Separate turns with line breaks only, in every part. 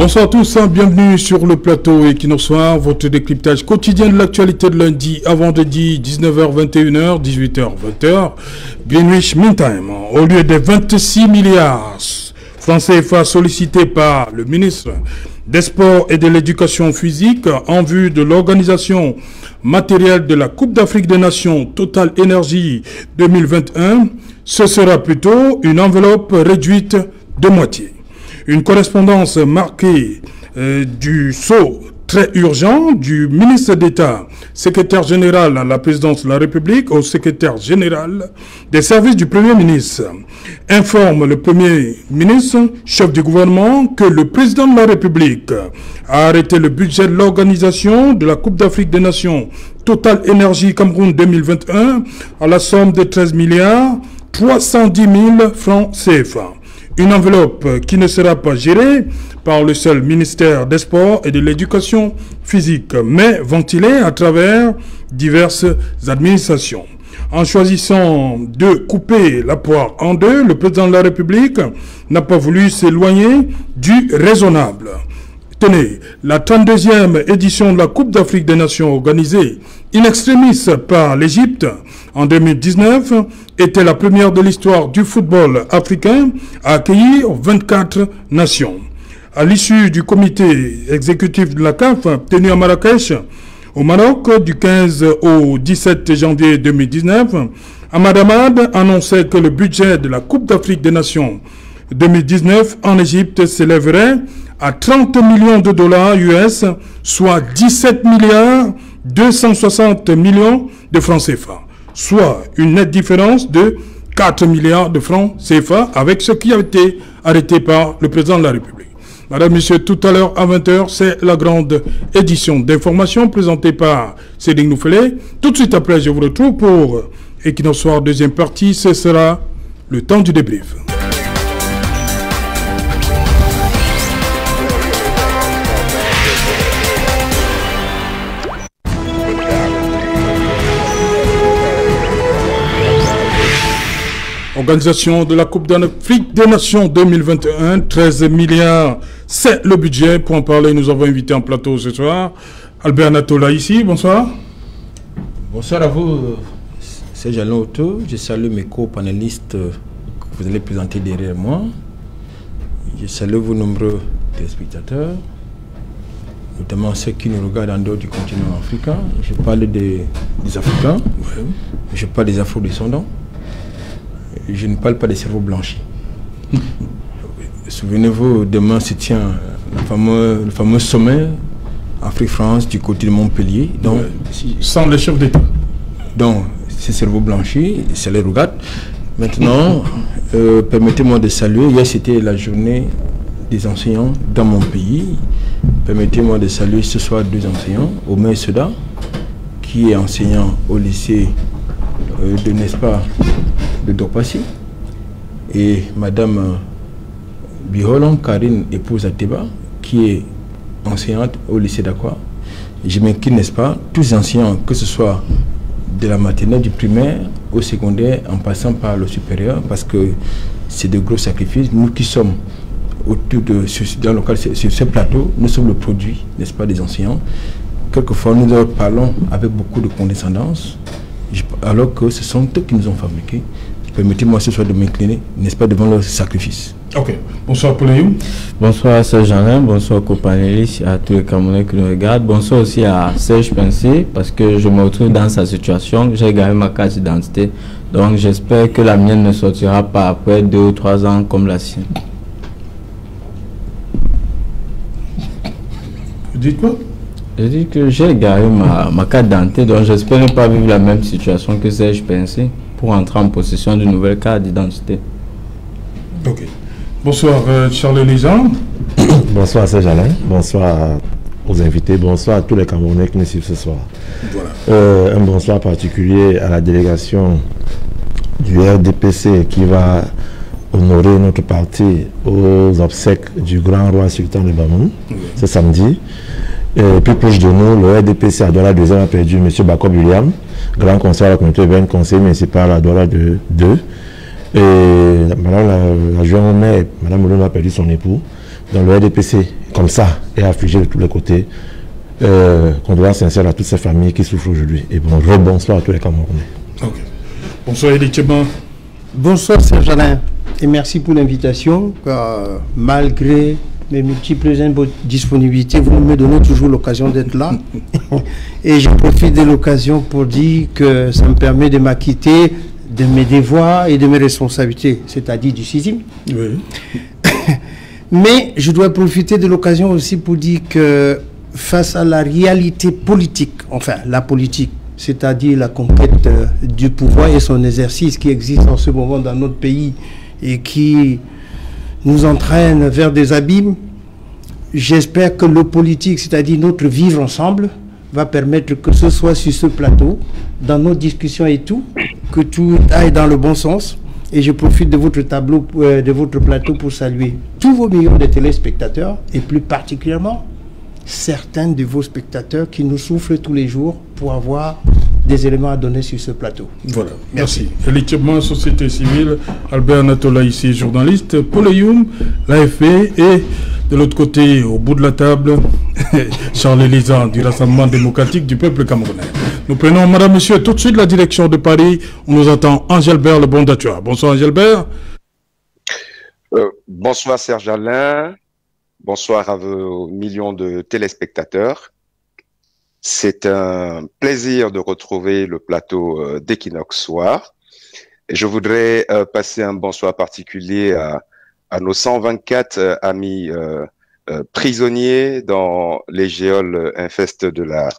Bonsoir à tous, bienvenue sur le plateau Equinox Soir, votre décryptage quotidien de l'actualité de lundi à vendredi, 19h-21h, 18h-20h, Greenwich Mean Time. Au lieu des 26 milliards francs CFA sollicités par le ministre des Sports et de l'Éducation physique en vue de l'organisation matérielle de la Coupe d'Afrique des Nations Total Energy 2021, ce sera plutôt une enveloppe réduite de moitié. Une correspondance marquée du saut très urgent du ministre d'État, secrétaire général à la présidence de la République, au secrétaire général des services du Premier ministre, informe le Premier ministre, chef du gouvernement, que le président de la République a arrêté le budget de l'organisation de la Coupe d'Afrique des Nations Total Energy Cameroun 2021 à la somme de 13 milliards 310 000 francs CFA. Une enveloppe qui ne sera pas gérée par le seul ministère des Sports et de l'Éducation physique, mais ventilée à travers diverses administrations. En choisissant de couper la poire en deux, le président de la République n'a pas voulu s'éloigner du raisonnable. Tenez, la 32e édition de la Coupe d'Afrique des Nations organisée in extremis par l'Égypte en 2019 était la première de l'histoire du football africain à accueillir 24 nations. À l'issue du comité exécutif de la CAF tenu à Marrakech, au Maroc, du 15 au 17 janvier 2019, Ahmad Ahmad annonçait que le budget de la Coupe d'Afrique des Nations 2019 en Égypte s'élèverait à 30 millions de dollars US, soit 17 milliards 260 millions de francs CFA, soit une nette différence de 4 milliards de francs CFA avec ce qui a été arrêté par le président de la République. Madame, Monsieur, tout à l'heure à 20h, c'est la grande édition d'information présentée par Cédric Nouffelé. Tout de suite après, je vous retrouve pour Equinox Soir, deuxième partie. Ce sera le temps du débrief. Organisation de la Coupe d'Afrique des Nations 2021, 13 milliards, c'est le budget. Pour en parler, nous avons invité en plateau ce soir Albert Natola ici, bonsoir.
Bonsoir à vous, c'est Jalon Auto. Je salue mes co-panélistes que vous allez présenter derrière moi. Je salue vos nombreux téléspectateurs, notamment ceux qui nous regardent en dehors du continent africain. Je parle des Africains, je parle des Afro-descendants. Je ne parle pas des cerveaux blanchis. Souvenez-vous, demain se tient le fameux sommet Afrique-France du côté de Montpellier. Donc,
sans les chefs d'État.
Donc, ces cerveaux blanchis, ça les regarde. Maintenant, permettez-moi de saluer. Hier, c'était la journée des enseignants dans mon pays. Permettez-moi de saluer ce soir deux enseignants. Omer Soda, qui est enseignant au lycée de Nespa de Dopassi, et Madame Biholon Karine, épouse Ateba, qui est enseignante au lycée d'Aqua. Je m'incline, n'est-ce pas, tous les enseignants, que ce soit de la maternelle, du primaire au secondaire, en passant par le supérieur, parce que c'est de gros sacrifices. Nous qui sommes autour de dans le cadre, sur ce plateau, nous sommes le produit, n'est-ce pas, des enseignants. Quelquefois, nous leur parlons avec beaucoup de condescendance, alors que ce sont eux qui nous ont fabriqués. Permettez-moi ce soir de m'incliner, n'est-ce pas, devant leur sacrifice.
Ok. Bonsoir Pauline.
Bonsoir à Serge Jeanin, bonsoir co-panélistes, à tous les Camerounais qui nous regardent. Bonsoir aussi à Serge Pincé, parce que je me retrouve dans sa situation. J'ai gagné ma carte d'identité. Donc j'espère que la mienne ne sortira pas après 2 ou 3 ans comme la sienne.
Vous dites quoi?
Je dis que j'ai gagné ma carte d'identité, donc j'espère ne pas vivre la même situation que Serge Pincé pour entrer en possession d'une nouvelle carte d'identité.
Ok. Bonsoir Charles Lisan.
Bonsoir Serge Alain, bonsoir aux invités, bonsoir à tous les Camerounais qui nous suivent ce soir. Voilà. Un bonsoir particulier à la délégation du RDPC qui va honorer notre parti aux obsèques du grand roi sultan de Bamou ce samedi. Et plus proche de nous, le RDPC à Douala 2 a perdu M. Bakob William, grand conseiller à la communauté urbaine, conseiller municipal à Douala 2. Et madame la jointe maire, madame Moulouna a perdu son époux. Donc le RDPC comme ça et affligé de tous les côtés. Condoléances sincères à toutes ces familles qui souffrent aujourd'hui. Et bon, rebonsoir à tous les Camerounais.
Ok. Bonsoir Elie Tchema.
Bonsoir Serge Alain et merci pour l'invitation. Malgré mes multiples disponibilités, vous me donnez toujours l'occasion d'être là. Et je profite de l'occasion pour dire que ça me permet de m'acquitter de mes devoirs et de mes responsabilités, c'est-à-dire du CISIM.
Oui.
Mais je dois profiter de l'occasion aussi pour dire que face à la réalité politique, enfin la politique, c'est-à-dire la conquête du pouvoir et son exercice qui existe en ce moment dans notre pays et qui nous entraîne vers des abîmes, j'espère que le politique, c'est-à-dire notre vivre ensemble, va permettre que ce soit sur ce plateau, dans nos discussions et tout, que tout aille dans le bon sens. Et je profite de votre tableau, de votre plateau pour saluer tous vos millions de téléspectateurs et plus particulièrement certains de vos spectateurs qui nous soufflent tous les jours pour avoir des éléments à donner sur ce plateau.
Voilà, merci. Elie Tchema, Société civile, Albert Natola ici, journaliste, Paul Youm, l'AFP et de l'autre côté, au bout de la table, Charles Elisa du Rassemblement démocratique du peuple camerounais. Nous prenons, madame, monsieur, tout de suite la direction de Paris. On nous attend Angelbert Le Bondatua. Bonsoir Angelbert.
Bonsoir Serge Alain. Bonsoir à vos millions de téléspectateurs. C'est un plaisir de retrouver le plateau d'Equinox Soir. Et je voudrais passer un bonsoir particulier à nos 124 amis prisonniers dans les geôles infestes de la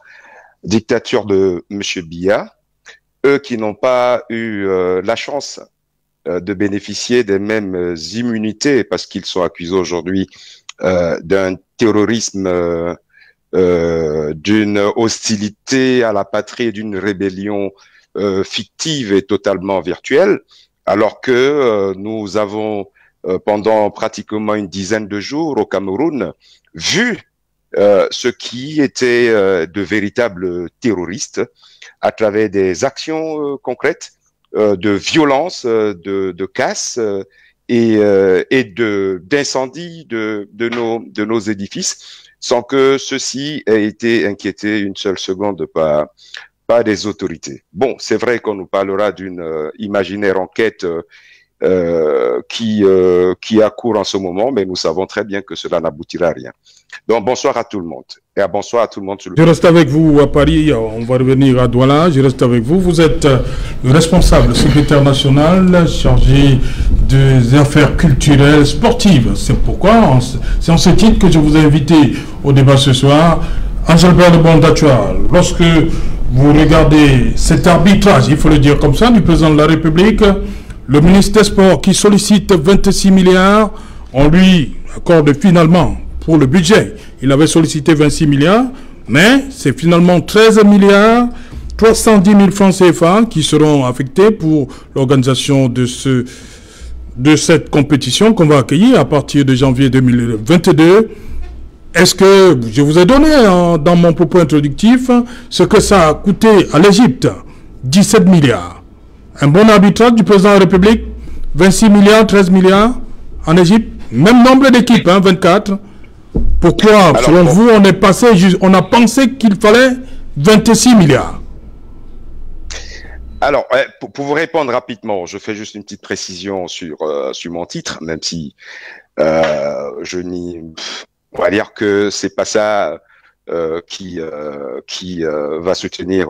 dictature de M. Biya. Eux qui n'ont pas eu la chance de bénéficier des mêmes immunités parce qu'ils sont accusés aujourd'hui d'un terrorisme, d'une hostilité à la patrie et d'une rébellion fictive et totalement virtuelle, alors que nous avons pendant pratiquement une dizaine de jours au Cameroun vu ce qui étaient de véritables terroristes à travers des actions concrètes de violence, de casse et d'incendie de nos édifices, sans que ceci ait été inquiété une seule seconde par des autorités. Bon, c'est vrai qu'on nous parlera d'une imaginaire enquête qui a cours en ce moment, mais nous savons très bien que cela n'aboutira à rien. Donc bonsoir à tout le monde et bonsoir à tout le monde.
Je reste avec vous à Paris, on va revenir à Douala, je reste avec vous. Vous êtes le responsable secrétaire national chargé des affaires culturelles sportives. C'est pourquoi, c'est en ce titre que je vous ai invité au débat ce soir. Angelbert Le Bondatua, lorsque vous regardez cet arbitrage, il faut le dire comme ça, du président de la République, le ministre des Sports qui sollicite 26 milliards, on lui accorde finalement pour le budget. Il avait sollicité 26 milliards, mais c'est finalement 13 milliards 310 000 francs CFA qui seront affectés pour l'organisation de cette compétition qu'on va accueillir à partir de janvier 2022. Est-ce que je vous ai donné dans mon propos introductif ce que ça a coûté à l'Égypte? 17 milliards. Un bon arbitrage du président de la République, 26 milliards, 13 milliards en Égypte. Même nombre d'équipes, 24. Pourquoi, alors, selon vous, on a pensé qu'il fallait 26 milliards?
Alors, pour vous répondre rapidement, je fais juste une petite précision sur mon titre, même si on va dire que c'est pas ça qui va soutenir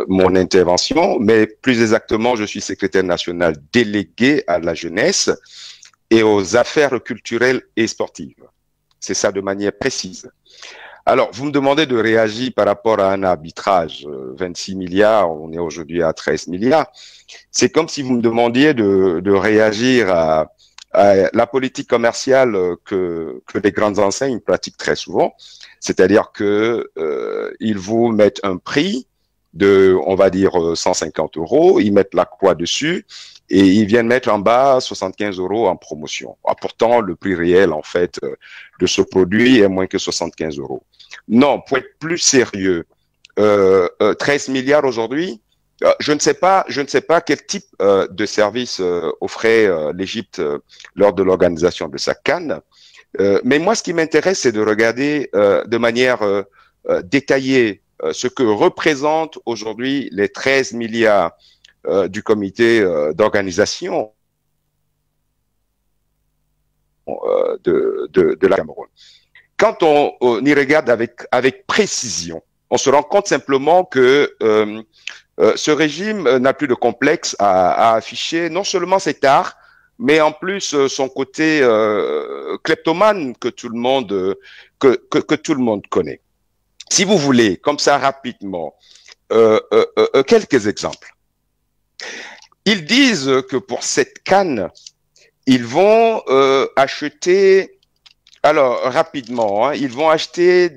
mon intervention, mais plus exactement, je suis secrétaire national délégué à la jeunesse et aux affaires culturelles et sportives. C'est ça de manière précise. Alors, vous me demandez de réagir par rapport à un arbitrage. 26 milliards, on est aujourd'hui à 13 milliards. C'est comme si vous me demandiez de réagir à la politique commerciale que les grandes enseignes pratiquent très souvent. C'est-à-dire que ils vous mettent un prix de, on va dire, 150 €, ils mettent la croix dessus et ils viennent mettre en bas 75 € en promotion. Pourtant, le prix réel, en fait, de ce produit est moins que 75 €. Non, pour être plus sérieux, 13 milliards aujourd'hui, je ne sais pas quel type de service offrait l'Égypte lors de l'organisation de sa CAN, Mais moi, ce qui m'intéresse, c'est de regarder de manière détaillée ce que représentent aujourd'hui les 13 milliards du comité d'organisation de la Cameroun. Quand on y regarde avec précision, on se rend compte simplement que ce régime n'a plus de complexe à afficher, non seulement cet art, mais en plus son côté kleptomane que tout le monde connaît. Si vous voulez, comme ça rapidement, quelques exemples. Ils disent que pour cette canne, ils vont acheter, alors rapidement, hein, ils vont acheter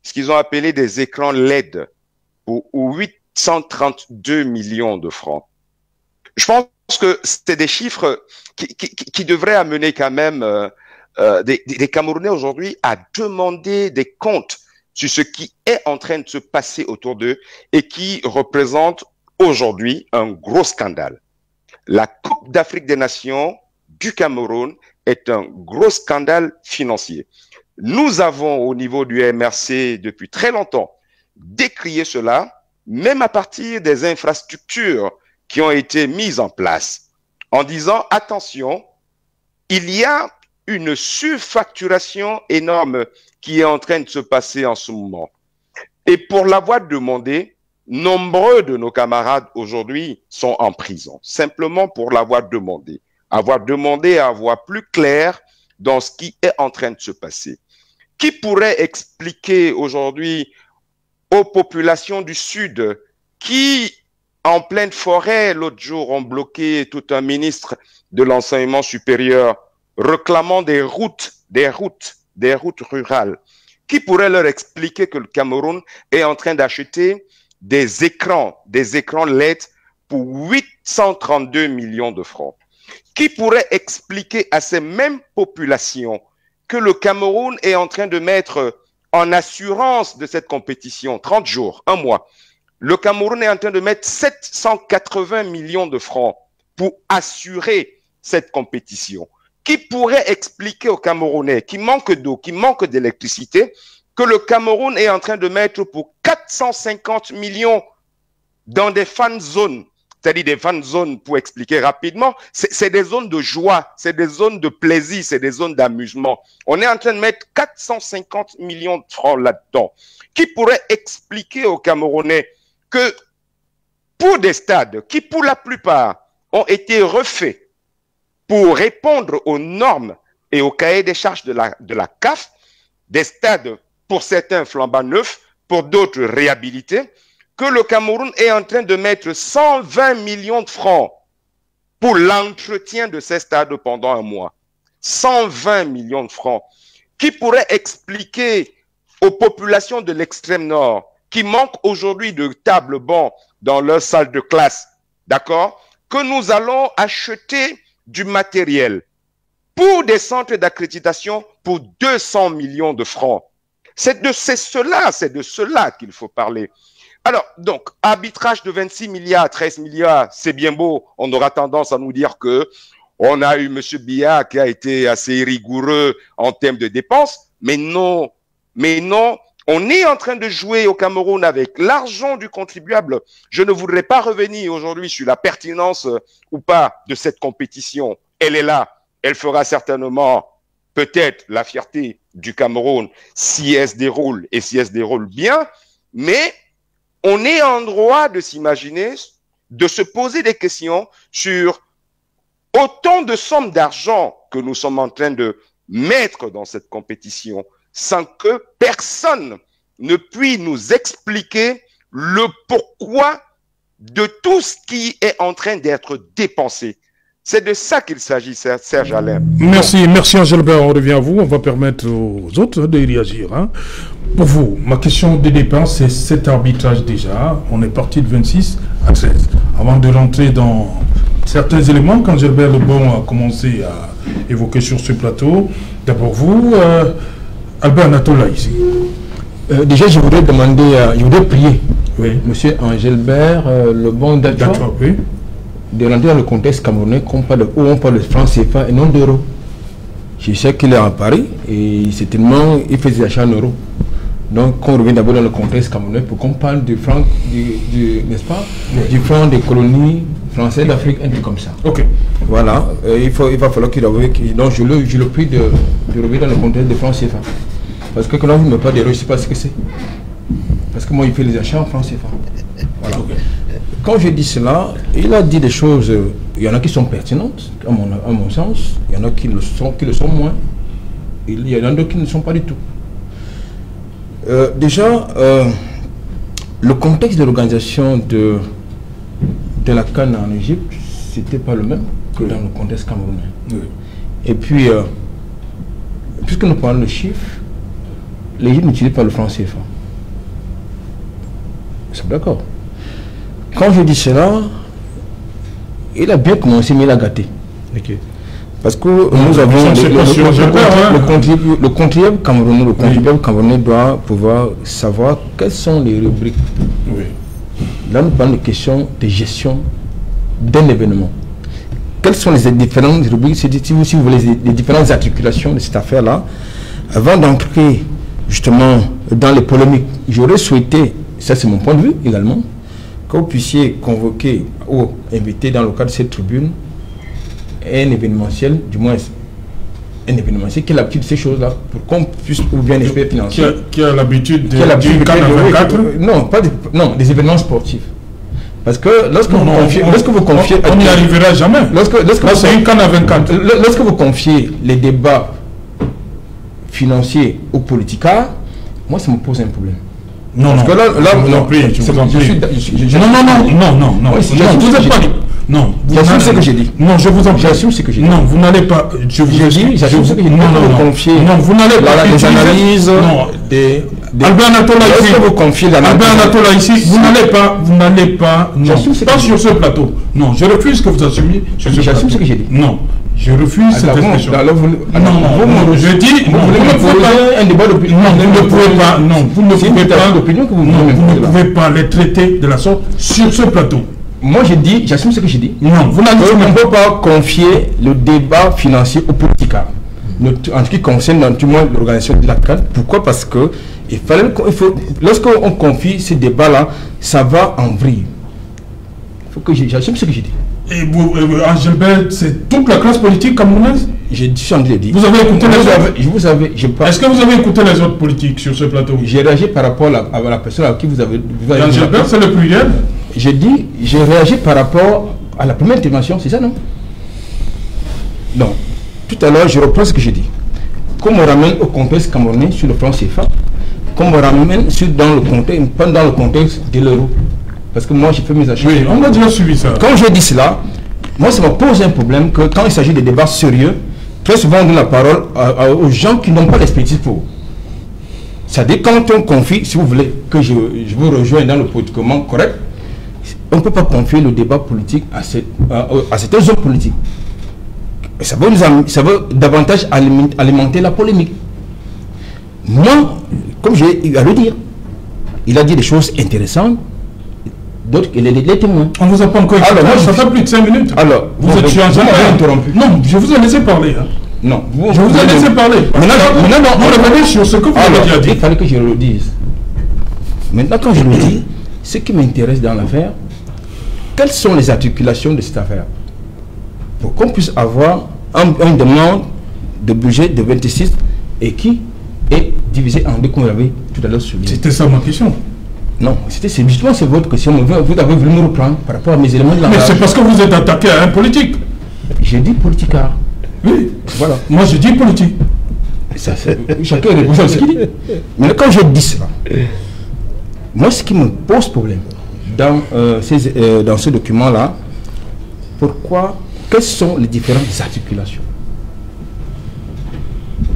ce qu'ils ont appelé des écrans LED pour 832 millions de francs. Je pense que c'est des chiffres qui devraient amener quand même des Camerounais aujourd'hui à demander des comptes sur ce qui est en train de se passer autour d'eux et qui représente aujourd'hui un gros scandale. La Coupe d'Afrique des Nations du Cameroun est un gros scandale financier. Nous avons au niveau du MRC depuis très longtemps décrié cela, même à partir des infrastructures qui ont été mises en place, en disant attention, il y a une surfacturation énorme qui est en train de se passer en ce moment. Et pour l'avoir demandé, nombreux de nos camarades aujourd'hui sont en prison, simplement pour l'avoir demandé à avoir plus clair dans ce qui est en train de se passer. Qui pourrait expliquer aujourd'hui aux populations du Sud qui, en pleine forêt, l'autre jour, ont bloqué tout un ministre de l'enseignement supérieur réclamant des routes rurales. Qui pourrait leur expliquer que le Cameroun est en train d'acheter des écrans LED pour 832 millions de francs? Qui pourrait expliquer à ces mêmes populations que le Cameroun est en train de mettre en assurance de cette compétition 30 jours, un mois? Le Cameroun est en train de mettre 780 millions de francs pour assurer cette compétition. Qui pourrait expliquer aux Camerounais qui manquent d'eau, qui manquent d'électricité, que le Cameroun est en train de mettre pour 450 millions dans des fan zones? C'est-à-dire des fan zones, pour expliquer rapidement, c'est des zones de joie, c'est des zones de plaisir, c'est des zones d'amusement. On est en train de mettre 450 millions de francs là-dedans. Qui pourrait expliquer aux Camerounais que pour des stades qui, pour la plupart, ont été refaits pour répondre aux normes et au cahier des charges de la CAF, des stades pour certains flambant neufs, pour d'autres réhabilités, que le Cameroun est en train de mettre 120 millions de francs pour l'entretien de ces stades pendant un mois. 120 millions de francs. Qui pourrait expliquer aux populations de l'extrême nord qui manquent aujourd'hui de tables bancs dans leur salle de classe, d'accord, que nous allons acheter du matériel pour des centres d'accréditation pour 200 millions de francs. C'est de cela qu'il faut parler. Alors, donc, arbitrage de 26 milliards, 13 milliards, c'est bien beau. On aura tendance à nous dire que on a eu M. Biya qui a été assez rigoureux en termes de dépenses. Mais non, on est en train de jouer au Cameroun avec l'argent du contribuable. Je ne voudrais pas revenir aujourd'hui sur la pertinence ou pas de cette compétition. Elle est là. Elle fera certainement peut-être la fierté du Cameroun si elle se déroule et si elle se déroule bien. Mais on est en droit de s'imaginer, de se poser des questions sur autant de sommes d'argent que nous sommes en train de mettre dans cette compétition sans que personne ne puisse nous expliquer le pourquoi de tout ce qui est en train d'être dépensé. C'est de ça qu'il s'agit, Serge Alain.
Merci Angèle-Bert, on revient à vous. On va permettre aux autres de réagir. Hein. Pour vous, ma question des dépenses, c'est cet arbitrage déjà. On est parti de 26 à 13. Avant de rentrer dans certains éléments qu'Angèle-Bert Lebon a commencé à évoquer sur ce plateau, d'abord vous, Albert Natola ici.
Déjà, je voudrais prier Monsieur Angèle-Bert Lebon d'accord, oui, de rentrer dans le contexte camerounais où on parle de francs CFA et non d'euros. Je sais qu'il est à Paris et certainement il fait des achats en euros. Donc, on revient d'abord dans le contexte camerounais pour qu'on parle du franc, n'est-ce pas, du franc des colonies françaises d'Afrique, un truc comme ça.
Ok.
Voilà, il va falloir qu'il avoue. Donc, je le prie de revenir dans le contexte des francs CFA. Parce que quand vous ne me parlez d'euros, je ne sais pas ce que c'est. Parce que moi, il fait les achats en francs CFA. Voilà. Okay. Quand je dis cela, il a dit des choses, il y en a qui sont pertinentes, à mon sens, il y en a qui le sont moins, il y en a d'autres qui ne le sont pas du tout. Déjà, le contexte de l'organisation de la CAN en Égypte, c'était pas le même que dans le contexte camerounais. Oui. Et puis, puisque nous parlons de chiffres, l'Égypte n'utilise pas le franc CFA. C'est d'accord. Quand je dis cela, il a bien commencé, mais il a gâté. Okay. Parce que nous avons le contribuable camerounais doit pouvoir savoir quelles sont les rubriques. Oui. Là, nous parlons de questions de gestion d'un événement. Quelles sont les différentes rubriques, si vous voulez, les différentes articulations de cette affaire-là. Avant d'entrer justement dans les polémiques, j'aurais souhaité, ça c'est mon point de vue également, que vous puissiez convoquer ou inviter dans le cadre de cette tribune un événementiel, du moins un événementiel qui a l'habitude de ces choses-là, pour qu'on puisse, ou bien les experts financiers.
Qui a l'habitude de
non, des événements sportifs. Parce que lorsque vous confiez...
On n'y arrivera jamais.
C'est une CAN à 24. Lorsque vous confiez les débats financiers aux politicards, moi ça me pose un problème.
Non,
parce que là,
non, non,
j'assume ce que j'ai dit.
Non, je vous en prie.
J'assume ce que j'ai dit.
Non, vous n'allez pas. J'assume
ce que j'ai dit.
Non, vous n'allez pas.
Les analyses.
Albert Anatola ici.
Lorsque vous confiez
Albert Anatola ici, vous n'allez pas. Non, pas sur ce plateau. Non, je refuse que vous assumiez sur ce plateau.
J'assume ce que j'ai dit.
Non. Je refuse cette expression.
Non, je dis, vous ne pouvez pas un débat d'opinion.
Non, vous ne pouvez pas. Non, vous ne pouvez pas d'opinion que vous ne pouvez pas les traiter de la sorte sur ce plateau.
Moi, j'ai dit, j'assume ce que j'ai dit.
Non, vous n'avez
on ne peut pas confier le débat financier aux politicards. En ce qui concerne, du moins, l'organisation de la CAN. Pourquoi? Parce que lorsqu'on confie ces débats-là, ça va en vrille. Il faut que j'assume ce que j'ai dit.
Et vous, Angélbert, c'est toute la classe politique camerounaise?
J'ai dit,
vous avez écouté les
autres?
Est-ce que vous avez écouté les autres politiques sur ce plateau?
J'ai réagi par rapport à la personne à qui vous avez...
Angélbert, c'est le pluriel?
J'ai réagi par rapport à la première intervention, c'est ça, non? Non. Tout à l'heure, je reprends ce que j'ai dit. Qu'on me ramène au contexte camerounais sur le plan CFA, qu'on me ramène pas dans le contexte de l'euro. Parce que moi, j'ai fait mes achats.
Oui, on a déjà suivi ça.
Quand j'ai dit cela, moi, ça me pose un problème que quand il s'agit de débats sérieux, très souvent, on donne la parole aux gens qui n'ont pas l'expertise pour. C'est-à-dire, quand on confie, si vous voulez, que je vous rejoigne dans le politiquement correct, on ne peut pas confier le débat politique à certains hommes politiques. Ça veut davantage alimenter la polémique. Moi, comme j'ai eu à le dire, il a dit des choses intéressantes, d'autres, il est les témoins.
On vous a pas encore écouté. Alors, ça fait plus de 5 minutes.
Alors,
vous êtes interrompu. Non, je vous ai laissé parler. Hein.
Non,
je vous ai laissé parler. Maintenant, on revenait sur ce que vous avez déjà dit.
Il fallait que je le dise. Maintenant, quand je le dis, ce qui m'intéresse dans l'affaire, quelles sont les articulations de cette affaire? Pour qu'on puisse avoir une demande de budget de 26 et qui est divisé en deux, comme vous l'avez tout à l'heure souligné.
C'était ça ma question.
Non, c'est justement votre question. Vous avez voulu me reprendre par rapport à mes éléments de langage.
Mais c'est parce que vous êtes attaqué à un politique.
J'ai dit politicard.
Oui, voilà. Moi, j'ai dit politique.
Chacun répond à ce qu'il dit. Mais quand je dis cela, moi, ce qui me pose problème dans ce document-là, quelles sont les différentes articulations?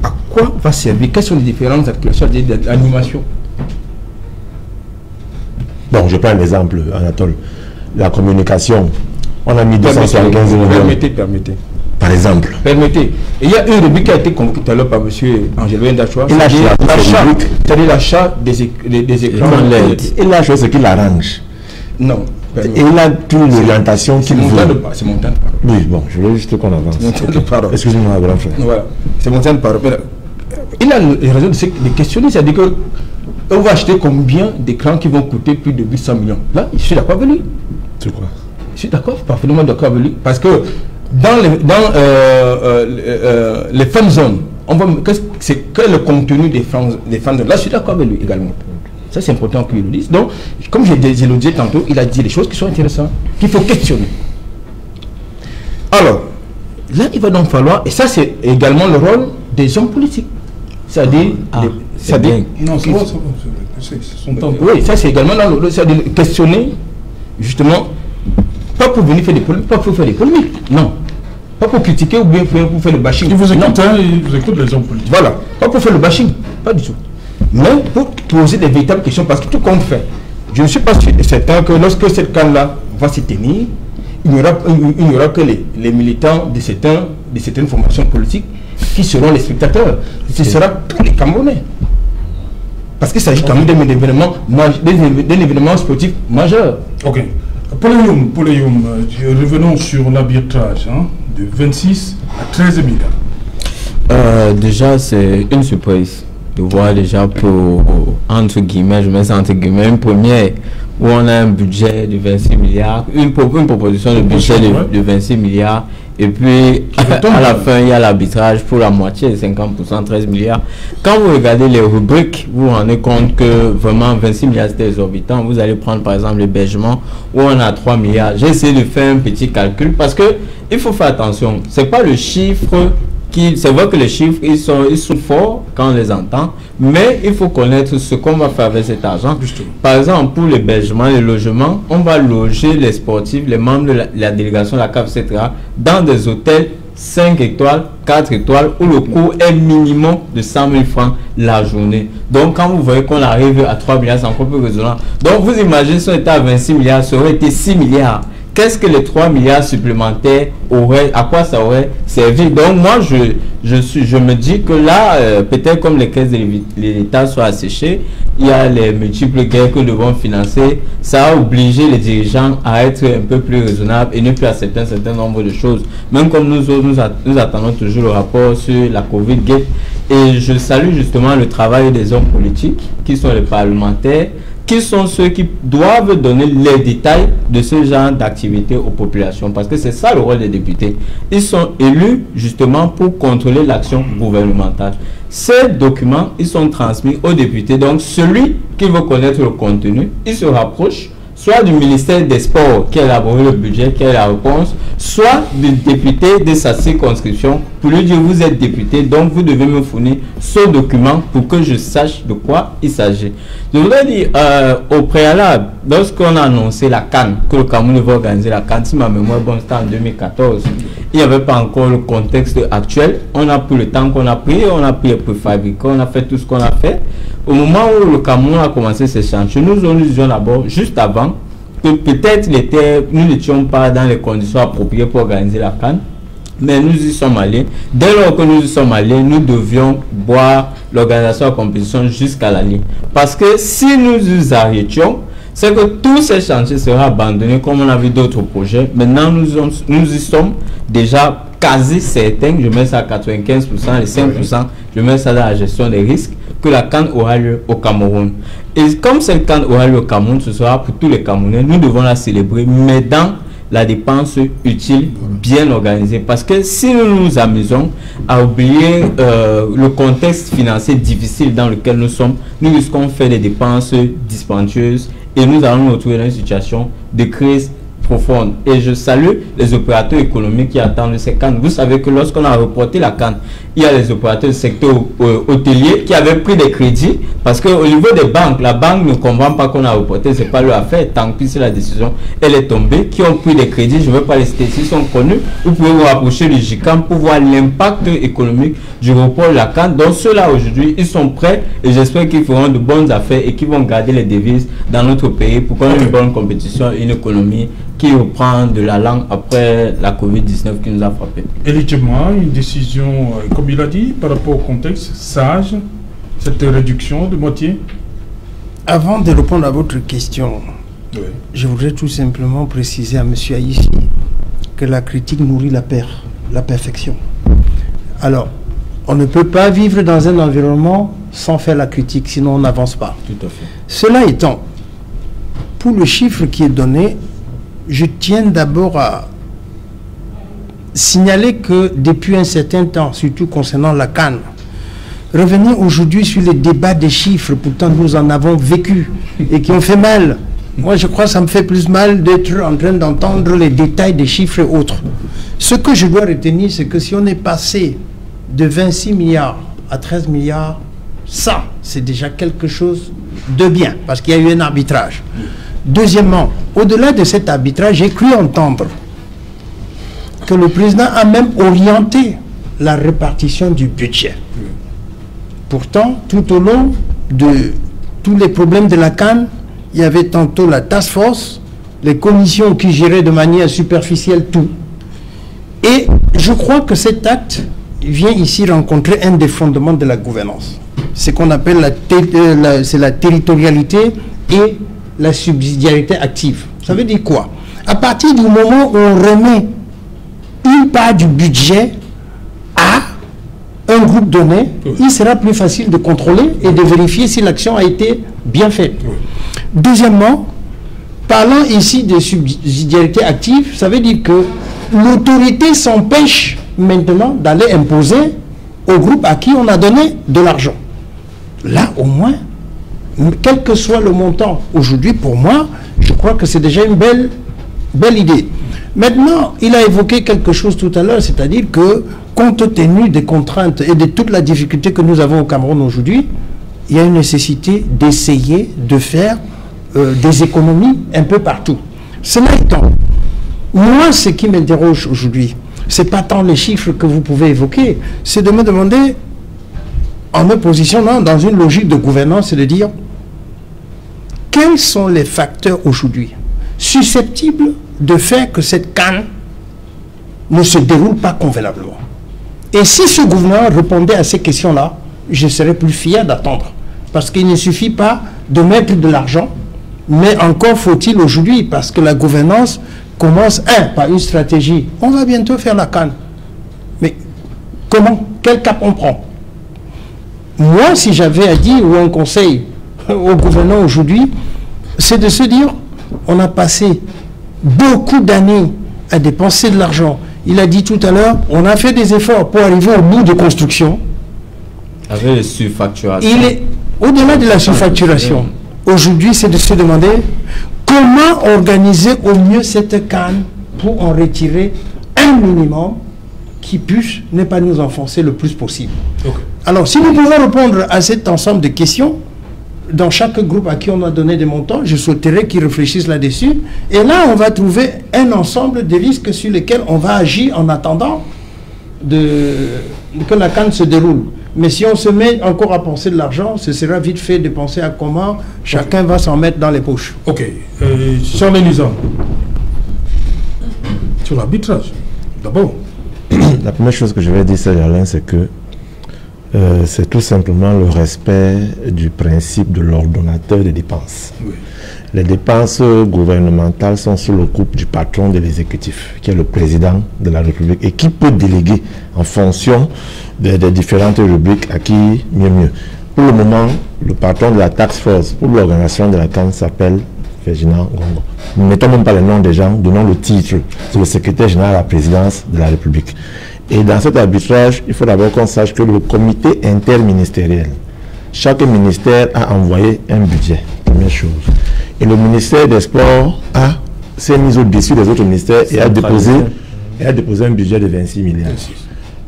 À quoi va servir? Quelles sont les différentes articulations d'animation?
Bon, je prends un exemple, Anatole. La communication, on a mis 275 millions.
Permettez.
Par exemple.
Permettez. Il y a une rubrique qui a été convoquée tout à l'heure par M. Angélbert Ndachoua. C'est-à-dire l'achat des écrans LED.
Il a choisi ce qui l'arrange.
Non.
Et il a toute l'orientation qu'il veut.
C'est mon temps de parole.
Oui, bon, je voulais juste qu'on avance. Excusez-moi, grand frère.
Voilà, c'est mon temps de parole. Il a raison de questionner, c'est-à-dire que on va acheter combien d'écrans qui vont coûter plus de 800 millions. Là, je suis d'accord avec lui.
C'est quoi?
Je suis d'accord, parfaitement d'accord avec lui. Parce que dans les fan zones, c'est que le contenu des fan zones. Là, je suis d'accord avec lui également. Ça, c'est important qu'il le dise. Donc, comme je le disais tantôt, il a dit des choses qui sont intéressantes, qu'il faut questionner. Alors, là, il va donc falloir, et ça, c'est également le rôle des hommes politiques. C'est-à-dire,
non, c'est son temps.
Oui, ça, c'est également dans le, c'est-à-dire questionner, justement, pas pour venir faire des polémiques, pas pour faire des polémiques, non. Pas pour critiquer ou bien pour faire le bashing.
Il vous écoute, hein, il vous écoute les hommes politiques.
Voilà, pas pour faire le bashing, pas du tout. Mais pour poser des véritables questions, parce que tout compte fait. Je ne suis pas certain que lorsque cette CAN-là va se tenir, il n'y aura que les militants de certaines formations politiques qui seront les spectateurs. Ce sera tous les Camerounais. Parce qu'il s'agit quand même d'un événement sportif majeur.
Ok. Poléum, revenons sur l'arbitrage de 26 à 13 milliards.
Déjà, c'est une surprise de voir déjà pour, entre guillemets, je mets ça entre guillemets, une première où on a un budget de 26 milliards, une proposition de budget de 26 milliards, et puis à la fin, il y a l'arbitrage pour la moitié, 50%, 13 milliards. Quand vous regardez les rubriques, vous vous rendez compte que vraiment 26 milliards c'était exorbitant. Vous allez prendre par exemple l'hébergement où on a 3 milliards. J'ai essayé de faire un petit calcul parce que il faut faire attention. C'est pas le chiffre c'est vrai que les chiffres ils sont forts quand on les entend, mais il faut connaître ce qu'on va faire avec cet argent. Justement. Par exemple, pour l'hébergement, les logements, on va loger les sportifs, les membres de la délégation, la CAF, etc., dans des hôtels 5 étoiles, 4 étoiles, où le coût est minimum de 100 000 francs la journée. Donc, quand vous voyez qu'on arrive à 3 milliards, c'est encore plus raisonnable. Donc, vous imaginez si on était à 26 milliards, ça aurait été 6 milliards. Qu'est-ce que les 3 milliards supplémentaires à quoi ça aurait servi? Donc moi, je me dis que là, peut-être comme les caisses de l'État sont asséchées, il y a les multiples guerres que nous devons financer, ça a obligé les dirigeants à être un peu plus raisonnables et ne plus accepter un certain nombre de choses. Même comme nous attendons toujours le rapport sur la Covid-19. Et je salue justement le travail des hommes politiques, qui sont les parlementaires, qui sont ceux qui doivent donner les détails de ce genre d'activité aux populations. Parce que c'est ça le rôle des députés. Ils sont élus justement pour contrôler l'action gouvernementale. Ces documents, ils sont transmis aux députés. Donc celui qui veut connaître le contenu, il se rapproche soit du ministère des Sports qui a élaboré le budget, qui a la réponse, soit du député de sa circonscription pour lui dire vous êtes député, donc vous devez me fournir ce document pour que je sache de quoi il s'agit. Je voudrais dire au préalable, lorsqu'on a annoncé la CAN, que le Cameroun va organiser la CAN, si ma mémoire est bonne, c'était en 2014, il n'y avait pas encore le contexte actuel. On a pris le temps qu'on a pris, on a pris les préfabricants, on a fait tout ce qu'on a fait. Au moment où le Cameroun a commencé ses chantiers, nous disions d'abord, juste avant, que peut-être nous n'étions pas dans les conditions appropriées pour organiser la CAN, mais nous y sommes allés. Dès lors que nous y sommes allés, nous devions voir l'organisation de la compétition jusqu'à la ligne. Parce que si nous y arrêtions, c'est que tous ces chantiers seraient abandonnés comme on a vu d'autres projets. Maintenant, nous y sommes déjà quasi certains, je mets ça à 95%, les 5%, je mets ça dans la gestion des risques, que la CAN aura lieu au Cameroun. Et comme cette CAN aura lieu au Cameroun, ce sera pour tous les Camerounais, nous devons la célébrer, mais dans la dépense utile, bien organisée. Parce que si nous nous amusons à oublier le contexte financier difficile dans lequel nous sommes, nous risquons de faire des dépenses dispendieuses et nous allons nous retrouver dans une situation de crise profonde. Et je salue les opérateurs économiques qui attendent ces CAN. Vous savez que lorsqu'on a reporté la CAN, il y a les opérateurs du secteur hôtelier qui avaient pris des crédits parce qu'au niveau des banques, la banque ne comprend pas qu'on a reporté, c'est pas leur affaire, tant pis si la décision elle est tombée, qui ont pris des crédits, je ne veux pas les citer, s'ils sont connus, vous pouvez vous rapprocher du GICAM pour voir l'impact économique du report de la CAN. Donc ceux-là aujourd'hui, ils sont prêts et j'espère qu'ils feront de bonnes affaires et qu'ils vont garder les devises dans notre pays pour qu'on ait une bonne compétition, une économie qui reprend de la langue après la Covid-19 qui nous a frappé.
Éligiquement, une décision, comme il a dit, par rapport au contexte, sage, cette réduction de moitié.
Avant de répondre à votre question,
Oui.
Je voudrais tout simplement préciser à M. Aïssi que la critique nourrit la perfection. Alors, on ne peut pas vivre dans un environnement sans faire la critique, sinon on n'avance pas.
Tout à fait.
Cela étant, pour le chiffre qui est donné, je tiens d'abord à signaler que depuis un certain temps, surtout concernant la CAN, revenir aujourd'hui sur les débats des chiffres, pourtant nous en avons vécu et qui ont fait mal. Moi, je crois que ça me fait plus mal d'être en train d'entendre les détails des chiffres et autres. Ce que je dois retenir, c'est que si on est passé de 26 milliards à 13 milliards, ça, c'est déjà quelque chose de bien, parce qu'il y a eu un arbitrage. Deuxièmement, au-delà de cet arbitrage, j'ai cru entendre que le président a même orienté la répartition du budget. Pourtant, tout au long de tous les problèmes de la CAN, il y avait tantôt la task force, les commissions qui géraient de manière superficielle tout. Et je crois que cet acte vient ici rencontrer un des fondements de la gouvernance. C'est qu'on appelle la territorialité et la subsidiarité active. Ça veut dire quoi? À partir du moment où on remet une part du budget à un groupe donné, il sera plus facile de contrôler et de vérifier si l'action a été bien faite. Deuxièmement, parlant ici de subsidiarité active, ça veut dire que l'autorité s'empêche maintenant d'aller imposer au groupe à qui on a donné de l'argent. Là, au moins, quel que soit le montant, aujourd'hui, pour moi, je crois que c'est déjà une belle idée. Maintenant, il a évoqué quelque chose tout à l'heure, c'est-à-dire que, compte tenu des contraintes et de toute la difficulté que nous avons au Cameroun aujourd'hui, il y a une nécessité d'essayer de faire des économies un peu partout. Cela étant, moi, ce qui m'interroge aujourd'hui, ce n'est pas tant les chiffres que vous pouvez évoquer, c'est de me demander, en me positionnant dans une logique de gouvernance, c'est de dire, quels sont les facteurs aujourd'hui susceptibles de faire que cette CAN ne se déroule pas convenablement? Et si ce gouvernement répondait à ces questions-là, je serais plus fier d'attendre. Parce qu'il ne suffit pas de mettre de l'argent, mais encore faut-il aujourd'hui, parce que la gouvernance commence, par une stratégie. On va bientôt faire la CAN. Mais comment? Quel cap on prend? Moi, si j'avais à dire, ou un conseil au gouvernement aujourd'hui, c'est de se dire, on a passé beaucoup d'années à dépenser de l'argent. Il a dit tout à l'heure, on a fait des efforts pour arriver au bout de construction.
Avec les surfacturations.
Il est au-delà de la surfacturation. Aujourd'hui, c'est de se demander comment organiser au mieux cette CAN pour en retirer un minimum qui puisse ne pas nous enfoncer le plus possible. Okay. Alors, si nous pouvons répondre à cet ensemble de questions, dans chaque groupe à qui on a donné des montants, je souhaiterais qu'ils réfléchissent là-dessus. Et là, on va trouver un ensemble de risques sur lesquels on va agir en attendant que la CAN se déroule. Mais si on se met encore à penser de l'argent, ce sera vite fait de penser à comment chacun va s'en mettre dans les poches.
Ok. Charles Elisa, sur l'arbitrage, d'abord.
La première chose que je vais dire, Alain, c'est que c'est tout simplement le respect du principe de l'ordonnateur des dépenses. Oui. Les dépenses gouvernementales sont sous le coupe du patron de l'exécutif, qui est le président de la République, et qui peut déléguer en fonction des différentes rubriques à qui mieux. Pour le moment, le patron de la task force pour l'organisation de la CAN s'appelle Ferdinand Gongo. Ne mettons même pas le nom des gens, donnons le titre. C'est le secrétaire général à la présidence de la République. Et dans cet arbitrage, il faut d'abord qu'on sache que le comité interministériel, chaque ministère a envoyé un budget, première chose. Et le ministère des Sports s'est mis au-dessus des autres ministères et a déposé un budget de 26 milliards.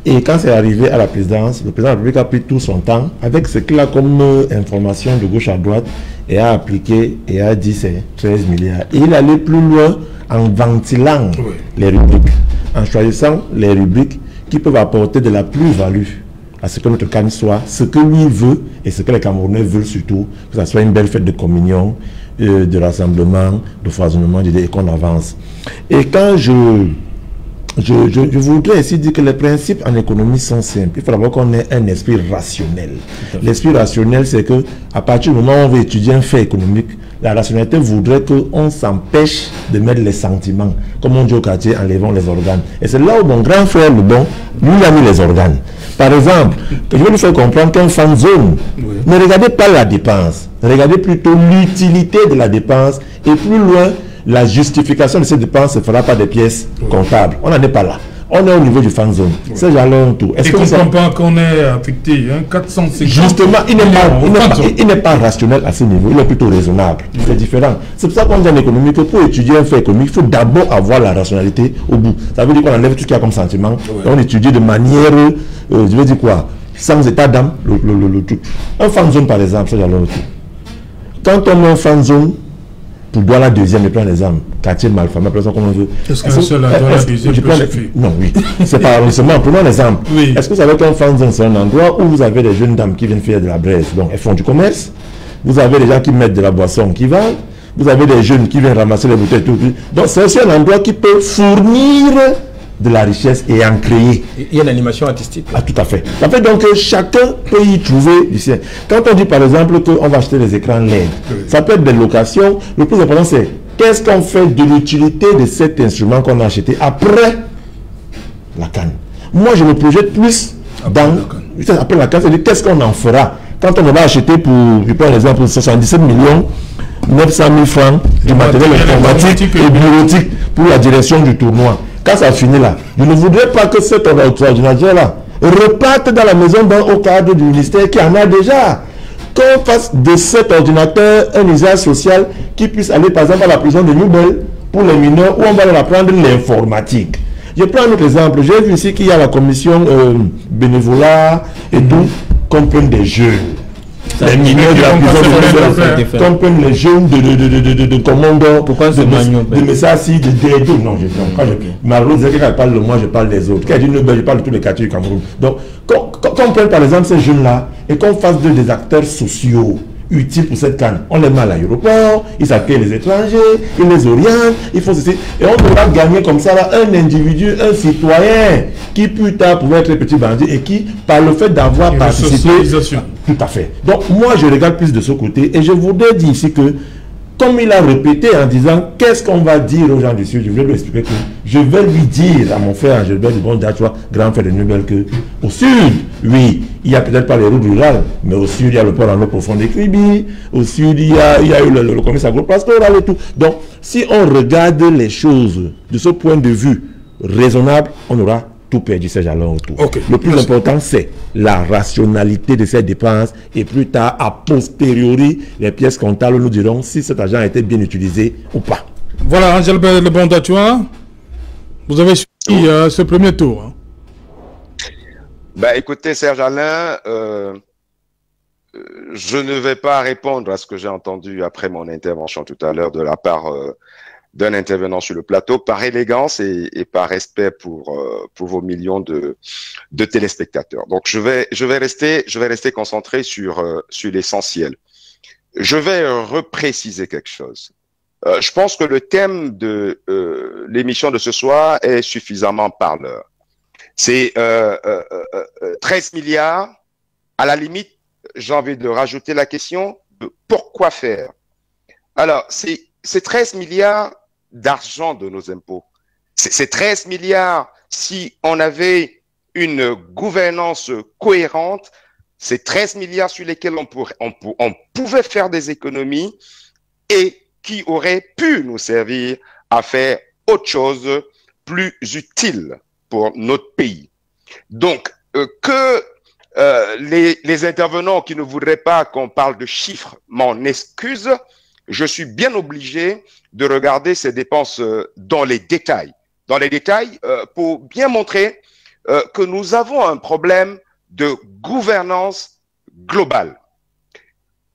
Et quand c'est arrivé à la présidence, le président de la République a pris tout son temps avec ce qu'il a comme information de gauche à droite et a appliqué et a dit c'est 13 milliards. Et il allait plus loin en ventilant les rubriques, en choisissant les rubriques qui peuvent apporter de la plus-value à ce que notre CAN soit, ce que lui veut et ce que les Camerounais veulent surtout, que ça soit une belle fête de communion, de rassemblement, de foisonnement d'idées et qu'on avance. Et quand je je voudrais ici dire que les principes en économie sont simples. Il faut d'abord qu'on ait un esprit rationnel. L'esprit rationnel, c'est que à partir du moment où on veut étudier un fait économique, la rationalité voudrait qu'on s'empêche de mettre les sentiments. Comme on dit au quartier, enlevons les organes. Et c'est là où mon grand frère, le bon, lui a mis les organes. Par exemple, je vais lui faire comprendre qu'un fan zone, ne regardez pas la dépense, regardez plutôt l'utilité de la dépense et plus loin, la justification de ces dépenses ne se fera pas des pièces comptables. On n'en est pas là. On est au niveau du fan zone. C'est jalon tout.
Est-ce qu'on ne comprend pas qu'on est affecté 450?
Justement, il n'est pas rationnel à ce niveau. Il est plutôt raisonnable. C'est différent. C'est pour ça qu'on dit en économie que pour étudier un fait économique, il faut d'abord avoir la rationalité au bout. Ça veut dire qu'on enlève tout ce qu'il y a comme sentiment. Et on étudie de manière, je veux dire quoi, sans état d'âme, le tout. Un fan zone, par exemple, c'est jalon tout. Quand on met un fan zone, pour Douala deuxième, je prends l'exemple, quartier de Malfama, appelez ça comme on veut.
Est-ce qu'un seul à Douala deuxième peut suffire?
Non, oui. C'est pas arrondissement. Prenons l'exemple. Oui. Est-ce que vous savez qu'un fan zone, c'est un endroit où vous avez des jeunes dames qui viennent faire de la braise, donc elles font du commerce. Vous avez des gens qui mettent de la boisson qui vendent. Vous avez des jeunes qui viennent ramasser les bouteilles, tout. Donc c'est aussi un endroit qui peut fournir de la richesse et en créer.
Il y a une animation artistique.
Ah, tout à fait. En fait, donc, chacun peut y trouver du sien. Quand on dit, par exemple, qu'on va acheter des écrans LED, ça peut être des locations. Le plus important, c'est qu'est-ce qu'on fait de l'utilité de cet instrument qu'on a acheté après la canne. Moi, je me projette plus dans... Après la canne, c'est-à-dire qu'est-ce qu'on en fera. Quand on va acheter pour, je prends l'exemple, 77 millions, 900 000 francs du matériel informatique et bureautique pour la direction du tournoi. Quand ça finit là, je ne voudrais pas que cet ordinateur-là reparte dans la maison au cadre du ministère qui en a déjà. Qu'on fasse de cet ordinateur un usage social qui puisse aller par exemple à la prison de Newbel pour les mineurs où on va leur apprendre l'informatique. Je prends un autre exemple. J'ai vu ici qu'il y a la commission bénévolat et tout, qu'on prenne des jeunes. Les mineurs de la prison qu'on prenne les jeunes de commandants. Pourquoi ce de Messassi, de Dédé. Non, Marlon disait qu'elle parle de moi, je parle des autres. Quand elle dit Nobel, je parle de tous les quartiers du Cameroun. Donc, qu'on prenne par exemple ces jeunes-là et qu'on fasse d'eux des acteurs sociaux utiles pour cette canne. On les met à l'aéroport, ils accueillent les étrangers, ils les orientent, ils font ceci. Et on devra gagner comme ça là, un individu, un citoyen qui plus tard pouvait être petit bandit et qui, par le fait d'avoir participé... Tout à fait. Donc moi je regarde plus de ce côté et je voudrais dire ici que, comme il a répété en disant qu'est-ce qu'on va dire aux gens du Sud, je voulais lui expliquer que je vais lui dire à mon frère Gilbert du Bon Dachua, grand frère de Nubel, que au Sud, oui, il n'y a peut-être pas les routes rurales, mais au Sud, il y a le port en eau profonde des Kribi, au Sud, il y a eu le commerce agro-pastoral et tout. Donc, si on regarde les choses de ce point de vue raisonnable, on aura tout perdu ces jalons autour. Okay. Le plus important, c'est la rationalité de ces dépenses et plus tard, a posteriori, les pièces comptables nous diront si cet argent a été bien utilisé ou pas.
Voilà, Angel Le Bon Dachua, vous avez suivi ce premier tour. Hein.
Bah, écoutez, Serge Alain, je ne vais pas répondre à ce que j'ai entendu après mon intervention tout à l'heure de la part d'un intervenant sur le plateau, par élégance et par respect pour vos millions de téléspectateurs. Donc je vais rester concentré sur l'essentiel. Je vais repréciser quelque chose. Je pense que le thème de l'émission de ce soir est suffisamment parleur. C'est 13 milliards. À la limite, j'ai envie de rajouter la question de pourquoi faire. Alors, c'est 13 milliards d'argent de nos impôts. C'est 13 milliards si on avait une gouvernance cohérente. C'est 13 milliards sur lesquels on pouvait faire des économies et qui auraient pu nous servir à faire autre chose plus utile pour notre pays. Donc, les intervenants qui ne voudraient pas qu'on parle de chiffres m'en excusent. Je suis bien obligé de regarder ces dépenses dans les détails. Dans les détails, pour bien montrer que nous avons un problème de gouvernance globale.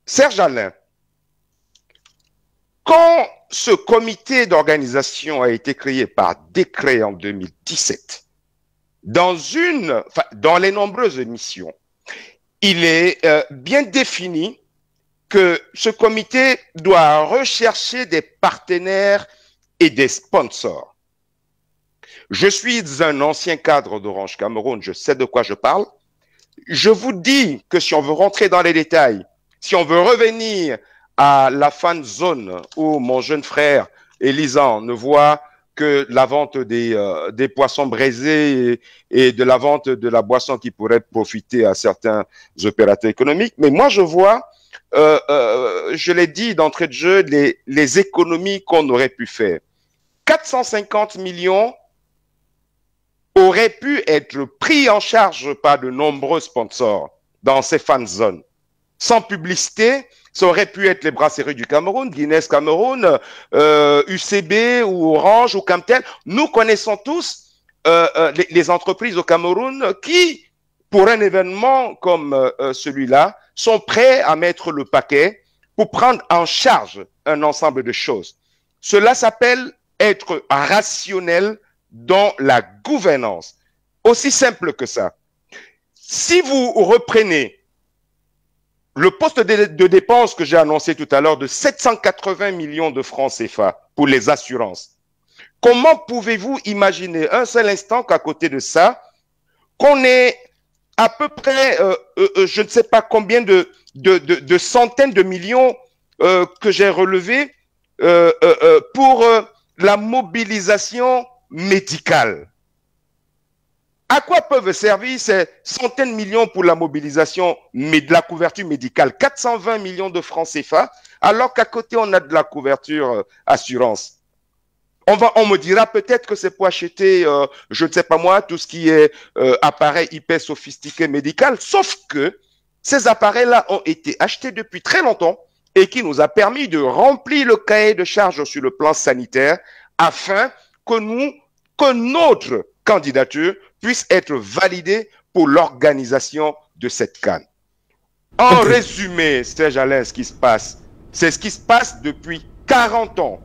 Serge Alain, quand ce comité d'organisation a été créé par décret en 2017, dans les nombreuses missions, il est bien défini que ce comité doit rechercher des partenaires et des sponsors. Je suis un ancien cadre d'Orange Cameroun, je sais de quoi je parle. Je vous dis que si on veut rentrer dans les détails, si on veut revenir à la fan zone où mon jeune frère Elisan ne voit que la vente des poissons braisés et de la vente de la boisson qui pourrait profiter à certains opérateurs économiques. Mais moi, je vois, je l'ai dit d'entrée de jeu, les économies qu'on aurait pu faire. 450 millions auraient pu être pris en charge par de nombreux sponsors dans ces fan zones. Sans publicité, ça aurait pu être les brasseries du Cameroun, Guinness Cameroun, UCB ou Orange ou Camtel. Nous connaissons tous les entreprises au Cameroun qui, pour un événement comme celui-là, sont prêts à mettre le paquet pour prendre en charge un ensemble de choses. Cela s'appelle être rationnel dans la gouvernance. Aussi simple que ça. Si vous reprenez le poste de dépenses que j'ai annoncé tout à l'heure de 780 millions de francs CFA pour les assurances. Comment pouvez-vous imaginer un seul instant qu'à côté de ça, qu'on ait à peu près, je ne sais pas combien de centaines de millions que j'ai relevés pour la mobilisation médicale. À quoi peuvent servir ces centaines de millions pour la mobilisation de la couverture médicale? 420 millions de francs CFA, alors qu'à côté, on a de la couverture assurance. On me dira peut-être que c'est pour acheter, je ne sais pas moi, tout ce qui est appareil hyper sophistiqué médical, sauf que ces appareils-là ont été achetés depuis très longtemps et qui nous a permis de remplir le cahier de charges sur le plan sanitaire afin que notre candidature puisse être validée pour l'organisation de cette CAN. En résumé, Serge Alain, ce qui se passe, c'est ce qui se passe depuis 40 ans.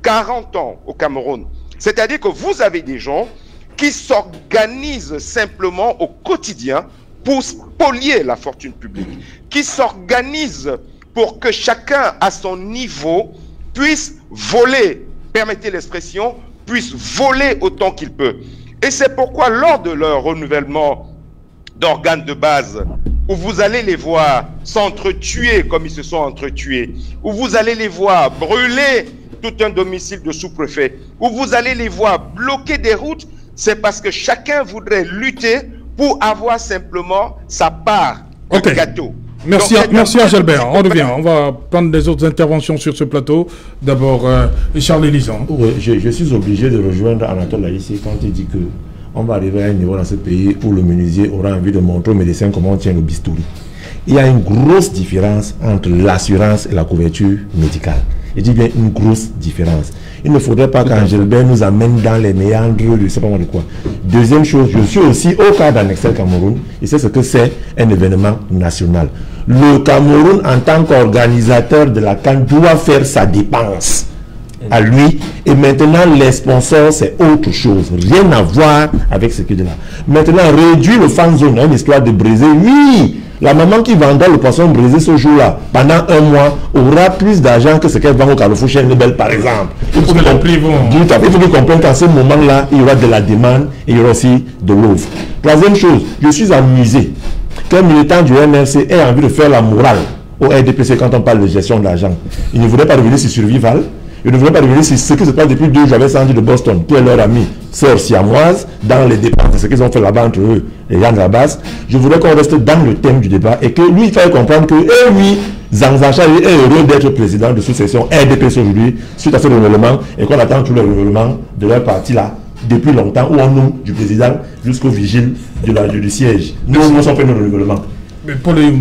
40 ans au Cameroun. C'est-à-dire que vous avez des gens qui s'organisent simplement au quotidien pour spolier la fortune publique, qui s'organisent pour que chacun à son niveau puisse voler, permettez l'expression, puisse voler autant qu'il peut. Et c'est pourquoi lors de leur renouvellement d'organes de base, où vous allez les voir s'entretuer comme ils se sont entretués, où vous allez les voir brûler tout un domicile de sous-préfet, où vous allez les voir bloquer des routes, c'est parce que chacun voudrait lutter pour avoir simplement sa part de gâteau.
Merci, merci Angelbert. On revient. On va prendre les autres interventions sur ce plateau. D'abord, Charles Elisan.
Oui, je suis obligé de rejoindre Anatole Laïssi quand il dit que on va arriver à un niveau dans ce pays où le menuisier aura envie de montrer aux médecins comment on tient le bistouri. Il y a une grosse différence entre l'assurance et la couverture médicale. Je dis bien une grosse différence. Il ne faudrait pas qu'Angelbert nous amène dans les méandres, je ne sais pas moi de quoi. Deuxième chose, je suis aussi au cadre d'Annexel Cameroun, et c'est ce que c'est un événement national. Le Cameroun, en tant qu'organisateur de la CAN, doit faire sa dépense à lui, et maintenant les sponsors c'est autre chose, rien à voir avec ce qui est là. Maintenant, réduire le fan zone, une histoire de briser, oui. La maman qui vendra le poisson brisé ce jour-là, pendant un mois, aura plus d'argent que ce qu'elle vend au Carrefour chez Nebel, par exemple. Il faut qu'il comprenne qu'à ce moment-là, il y aura de la demande et il y aura aussi de l'offre. Troisième chose, je suis amusé qu'un militant du MRC ait envie de faire la morale au RDPC quand on parle de gestion de l'argent. Il ne voudrait pas revenir sur Survival. Je ne voudrais pas revenir sur ce qui se passe depuis 2 jours avec Sandy de Boston, qui est leur ami, sœur siamoise, dans les dépenses de ce qu'ils ont fait là-bas entre eux, les gens de la base. Je voudrais qu'on reste dans le thème du débat et que lui, il fallait comprendre que, oui, Zangzacha est heureux d'être président de sous-section RDPC aujourd'hui, suite à ce renouvellement, et qu'on attend tout le renouvellement de leur parti là, depuis longtemps, où on nomme du président jusqu'au vigile du siège. Nous sommes fait notre renouvellement.
Mais pour les...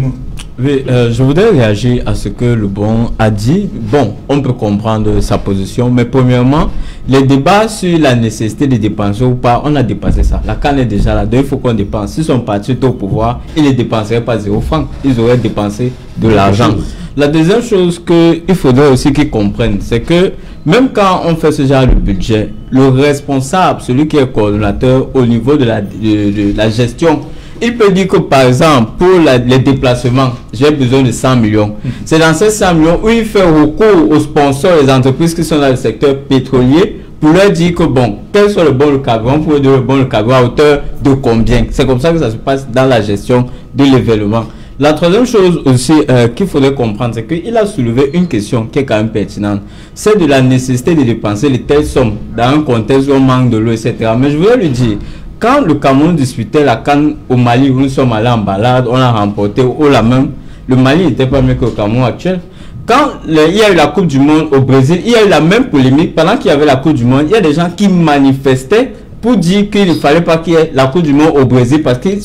Oui, je voudrais réagir à ce que le bon a dit. Bon, on peut comprendre sa position, mais premièrement, les débats sur la nécessité de dépenser ou pas, on a dépassé ça. La CAN est déjà là, donc il faut qu'on dépense. Si son parti est au pouvoir, ils ne dépenseraient pas 0 francs, ils auraient dépensé de l'argent. La deuxième chose qu'il faudrait aussi qu'ils comprennent, c'est que même quand on fait ce genre de budget, le responsable, celui qui est coordonnateur au niveau de la gestion, il peut dire que par exemple, pour les déplacements, j'ai besoin de 100 millions. C'est dans ces 100 millions où il fait recours aux sponsors, les entreprises qui sont dans le secteur pétrolier pour leur dire que bon, quel soit le bon le carburant, pour dire le bon le carburant à hauteur de combien. C'est comme ça que ça se passe dans la gestion de l'événement. La troisième chose aussi qu'il faudrait comprendre, c'est qu'il a soulevé une question qui est quand même pertinente. C'est de la nécessité de dépenser les telles sommes dans un contexte où on manque de l'eau, etc. Mais je voulais lui dire, quand le Cameroun disputait la CAN au Mali, où nous sommes allés en balade, on l'a remporté haut la main, le Mali n'était pas mieux que le Cameroun actuel. Quand il y a eu la Coupe du Monde au Brésil, il y a eu la même polémique. Pendant qu'il y avait la Coupe du Monde, il y a des gens qui manifestaient pour dire qu'il ne fallait pas qu'il y ait la Coupe du Monde au Brésil parce qu'ils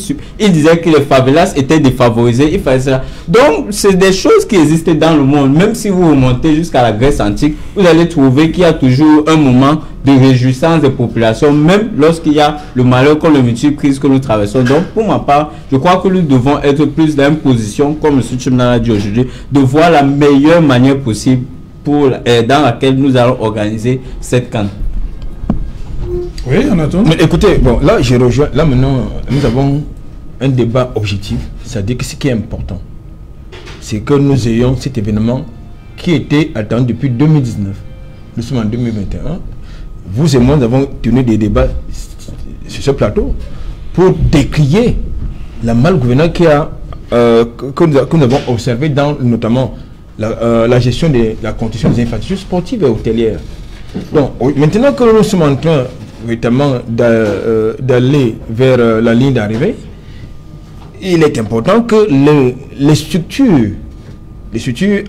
disaient que les favelas étaient défavorisés. Il fallait ça. Donc, c'est des choses qui existent dans le monde. Même si vous remontez jusqu'à la Grèce antique, vous allez trouver qu'il y a toujours un moment de réjouissance des populations, même lorsqu'il y a le malheur comme le multi-crise que nous traversons. Donc, pour ma part, je crois que nous devons être plus dans une position, comme M. Chimna l'a dit aujourd'hui, de voir la meilleure manière possible dans laquelle nous allons organiser cette CAN.
Oui, on attend.
Mais écoutez, bon, là, je rejoins. Là, maintenant, nous avons un débat objectif. C'est-à-dire que ce qui est important, c'est que nous ayons cet événement qui était attendu depuis 2019. Nous sommes en 2021. Vous et moi, nous avons tenu des débats sur ce plateau pour décrier la malgouvernance que nous avons observé dans notamment la gestion de la construction des infrastructures sportives et hôtelières. Donc, maintenant que nous sommes en train véritablement d'aller vers la ligne d'arrivée, il est important que les structures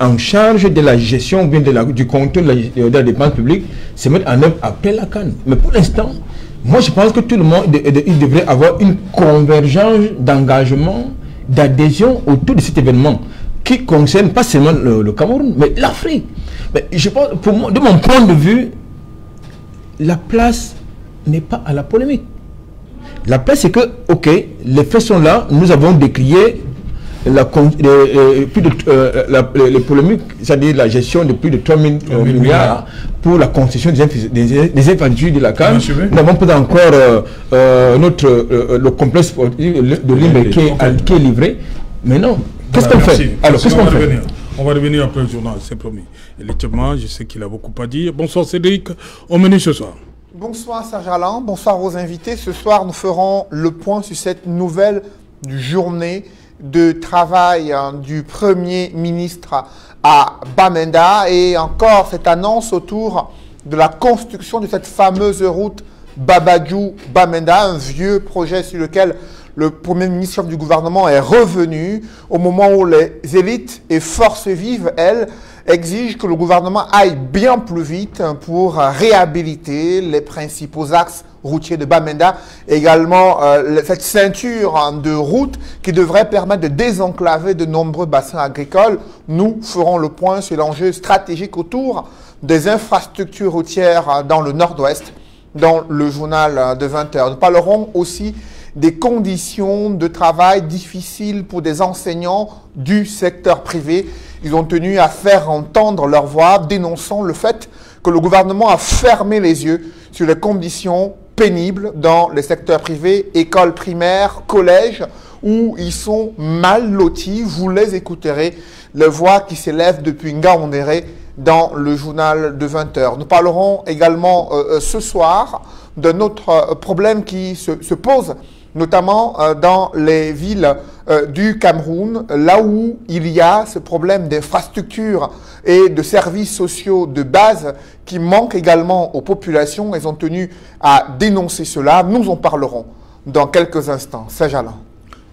en charge de la gestion bien du contrôle de la dépense publique se mettent en œuvre après la CAN. Mais pour l'instant, moi je pense que tout le monde il devrait avoir une convergence d'engagement, d'adhésion autour de cet événement qui concerne pas seulement le Cameroun, mais l'Afrique. Mais je pense, pour moi, de mon point de vue, la place n'est pas à la polémique. La place, c'est que, ok, les faits sont là, nous avons décrié les polémiques, c'est-à-dire la gestion de plus de 3 000 milliards pour la concession des infrastructures de la CAN. Nous n'avons pas encore le complexe de Limbe qui est livré. Mais non, qu'est-ce qu'on fait? Alors, qu'est-ce qu'on fait?
On va revenir après le journal, c'est promis. Effectivement, je sais qu'il a beaucoup à dire. Bonsoir Cédric, au menu ce soir.
Bonsoir Serge Alain, bonsoir aux invités. Ce soir, nous ferons le point sur cette nouvelle journée de travail du Premier ministre à Bamenda et encore cette annonce autour de la construction de cette fameuse route Babadjou-Bamenda, un vieux projet sur lequel le Premier ministre chef du gouvernement est revenu au moment où les élites et forces vives, elles, exigent que le gouvernement aille bien plus vite pour réhabiliter les principaux axes routiers de Bamenda, également cette ceinture de route qui devrait permettre de désenclaver de nombreux bassins agricoles. Nous ferons le point sur l'enjeu stratégique autour des infrastructures routières dans le nord-ouest, dans le journal de 20h. Nous parlerons aussi des conditions de travail difficiles pour des enseignants du secteur privé. Ils ont tenu à faire entendre leur voix, dénonçant le fait que le gouvernement a fermé les yeux sur les conditions pénibles dans les secteurs privés, écoles primaires, collèges, où ils sont mal lotis. Vous les écouterez, les voix qui s'élèvent depuis Ngaoundéré dans le journal de 20h. Nous parlerons également ce soir d'un autre problème qui se pose, notamment dans les villes du Cameroun, là où il y a ce problème d'infrastructures et de services sociaux de base qui manquent également aux populations. Elles ont tenu à dénoncer cela. Nous en parlerons dans quelques instants. Serge Alain.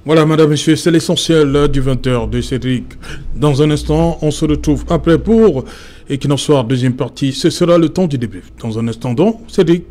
Voilà, madame, monsieur, c'est l'essentiel du 20h de Cédric. Dans un instant, on se retrouve après pour Equinox Soir, deuxième partie. Ce sera le temps du débrief. Dans un instant donc, Cédric.